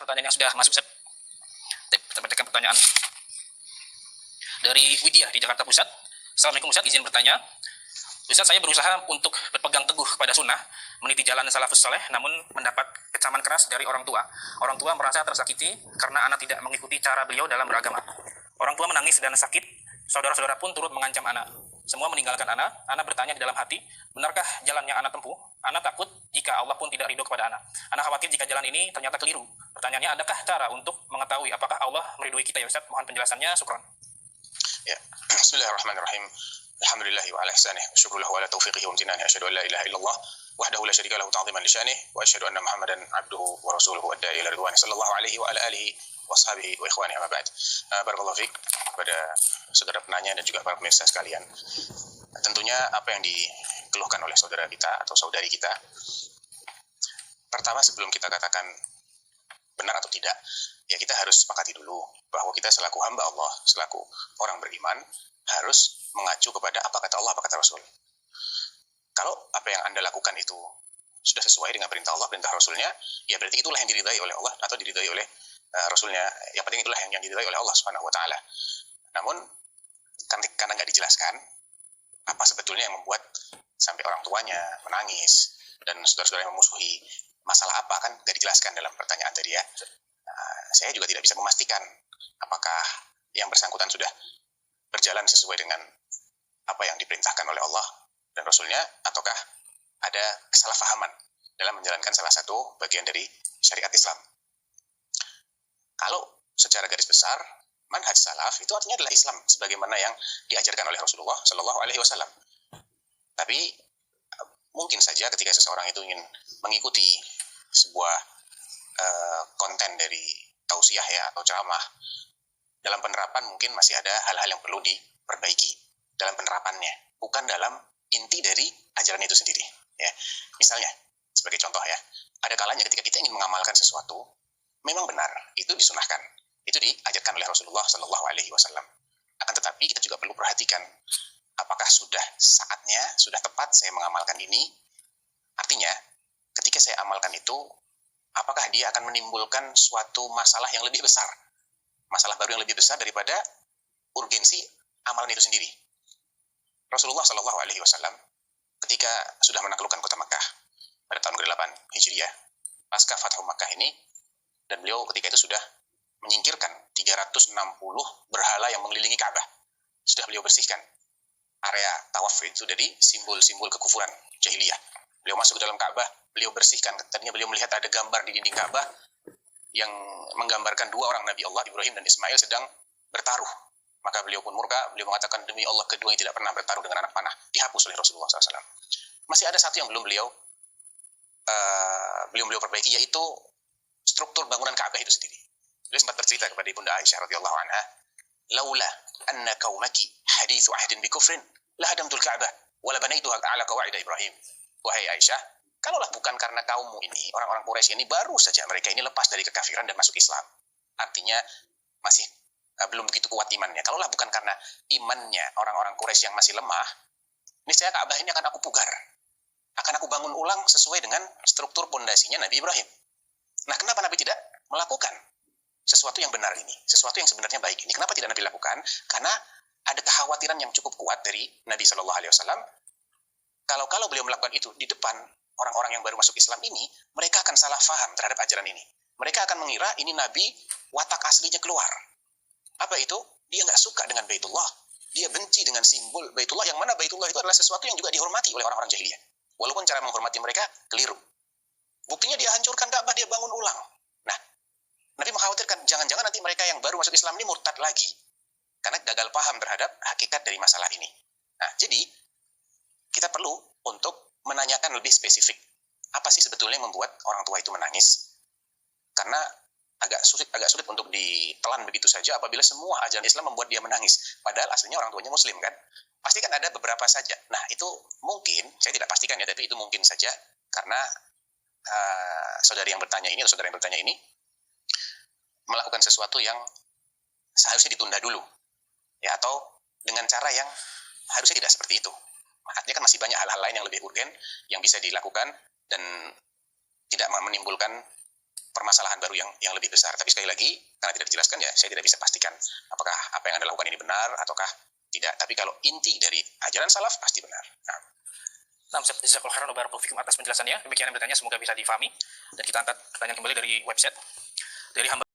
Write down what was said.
pertanyaan yang sudah masuk, Ustaz. Kita bacakan pertanyaan dari Widya di Jakarta Pusat. Assalamualaikum Ustaz, izin bertanya. Ustaz, saya berusaha untuk berpegang teguh pada sunnah, meniti jalan salafus saleh, namun mendapat kecaman keras dari orang tua. Orang tua merasa tersakiti karena anak tidak mengikuti cara beliau dalam beragama. Orang tua menangis dan sakit, saudara-saudara pun turut mengancam anak. Semua meninggalkan anak. Anak bertanya di dalam hati, benarkah jalan yang anak tempuh? Anak takut jika Allah pun tidak ridho kepada anak. Anak khawatir jika jalan ini ternyata keliru. Pertanyaannya, adakah cara untuk mengetahui apakah Allah meridhoi kita ya Ustaz? Mohon penjelasannya, syukran. Ya, bismillahirrahmanirrahim. Alhamdulillahi wa ala ihsanih, wa syukru lahu ala taufiqihi wa amtinani, asyhadu an la ilaha illallah wahdahu la syarika lahu ta'ziman li sya'nih, wa asyhadu anna Muhammadan abduhu wa rasuluhu ad-da'i ila ridwani sallallahu alaihi wa ala alihi wa ashabihi wa ikhwani amma ba'd. Barakallahu fiik kepada saudara penanya dan juga para pemirsa sekalian. Tentunya apa yang dikeluhkan oleh saudara kita atau saudari kita, pertama sebelum kita katakan benar atau tidak, ya kita harus sepakati dulu bahwa kita selaku hamba Allah, selaku orang beriman, harus mengacu kepada apa kata Allah, apa kata Rasul. Kalau apa yang Anda lakukan itu sudah sesuai dengan perintah Allah, perintah Rasulnya, ya berarti itulah yang diridai oleh Allah atau diridai oleh Rasulnya. Yang penting itulah yang diridai oleh Allah Subhanahu wa Ta'ala. Namun karena nggak dijelaskan apa sebetulnya yang membuat sampai orang tuanya menangis dan saudara-saudara yang memusuhi, masalah apa, kan nggak dijelaskan dalam pertanyaan tadi ya. Saya juga tidak bisa memastikan apakah yang bersangkutan sudah berjalan sesuai dengan apa yang diperintahkan oleh Allah dan Rasulnya, ataukah ada kesalahpahaman dalam menjalankan salah satu bagian dari syariat Islam. Kalau secara garis besar, manhaj salaf itu artinya adalah Islam sebagaimana yang diajarkan oleh Rasulullah Shallallahu Alaihi Wasallam. Tapi mungkin saja ketika seseorang itu ingin mengikuti sebuah konten dari tausiah ya atau ceramah, dalam penerapan mungkin masih ada hal-hal yang perlu diperbaiki dalam penerapannya, bukan dalam inti dari ajaran itu sendiri. Ya, misalnya sebagai contoh ya, ada kalanya ketika kita ingin mengamalkan sesuatu, memang benar itu disunahkan, itu diajarkan oleh Rasulullah Shallallahu Alaihi Wasallam. Akan tetapi kita juga perlu perhatikan, apakah sudah saatnya, sudah tepat saya mengamalkan ini? Artinya, ketika saya amalkan itu, apakah dia akan menimbulkan suatu masalah yang lebih besar, masalah baru yang lebih besar daripada urgensi amalan itu sendiri? Rasulullah Shallallahu Alaihi Wasallam ketika sudah menaklukkan kota Makkah pada tahun ke-8 Hijriah, pasca Fathu Makkah ini, dan beliau ketika itu sudah menyingkirkan 360 berhala yang mengelilingi Ka'bah. Sudah beliau bersihkan area tawaf itu dari simbol-simbol kekufuran jahiliyah. Beliau masuk ke dalam Ka'bah, beliau bersihkan. Tadinya beliau melihat ada gambar di dinding Ka'bah yang menggambarkan dua orang Nabi Allah, Ibrahim dan Ismail, sedang bertaruh. Maka beliau pun murka, beliau mengatakan, demi Allah keduanya tidak pernah bertaruh dengan anak panah. Dihapus oleh Rasulullah SAW. Masih ada satu yang belum beliau perbaiki, yaitu struktur bangunan Ka'bah itu sendiri. Beliau sempat bercerita kepada Ibunda Aisyah radhiyallahu anha, laula anna qaumaki haditsu ahdin bi kufrin la hadamtul Ka'bah wa la banaituha ala qawaid Ibrahim. Wahai Aisyah, kalaulah bukan karena kaummu ini, orang-orang Quraisy ini baru saja mereka ini lepas dari kekafiran dan masuk Islam. Artinya masih belum begitu kuat imannya. Kalaulah bukan karena imannya orang-orang Quraisy yang masih lemah, niscaya Ka'bah ini akan aku pugar. Akan aku bangun ulang sesuai dengan struktur pondasinya Nabi Ibrahim. Nah, kenapa Nabi tidak melakukan sesuatu yang benar ini? Sesuatu yang sebenarnya baik ini. Kenapa tidak Nabi lakukan? Karena ada kekhawatiran yang cukup kuat dari Nabi Shallallahu Alaihi Wasallam. Kalau beliau melakukan itu di depan orang-orang yang baru masuk Islam ini, mereka akan salah faham terhadap ajaran ini. Mereka akan mengira ini Nabi watak aslinya keluar. Apa itu? Dia nggak suka dengan Baitullah. Dia benci dengan simbol Baitullah, yang mana Baitullah itu adalah sesuatu yang juga dihormati oleh orang-orang jahiliyah. Walaupun cara menghormati mereka keliru. Buktinya dia hancurkan Ka'bah, dia bangun ulang. Nah, Nabi mengkhawatirkan jangan-jangan nanti mereka yang baru masuk Islam ini murtad lagi. Karena gagal paham terhadap hakikat dari masalah ini. Nah, jadi kita perlu untuk menanyakan lebih spesifik. Apa sih sebetulnya yang membuat orang tua itu menangis? Karena agak sulit untuk ditelan begitu saja apabila semua ajaran Islam membuat dia menangis. Padahal aslinya orang tuanya Muslim kan. Pasti kan ada beberapa saja. Nah, itu mungkin, saya tidak pastikan ya, tapi itu mungkin saja karena saudara yang bertanya ini melakukan sesuatu yang seharusnya ditunda dulu. Ya, atau dengan cara yang harusnya tidak seperti itu. Artinya kan masih banyak hal-hal lain yang lebih urgen yang bisa dilakukan dan tidak menimbulkan permasalahan baru yang lebih besar. Tapi sekali lagi, karena tidak dijelaskan ya, saya tidak bisa pastikan apakah apa yang Anda lakukan ini benar ataukah tidak. Tapi kalau inti dari ajaran salaf pasti benar. Nah, jazakallahu khairan wa barakallahu fikum atas penjelasannya. Demikian yang bertanya, semoga bisa difahami. Dan kita angkat pertanyaan kembali dari website. Dari hamba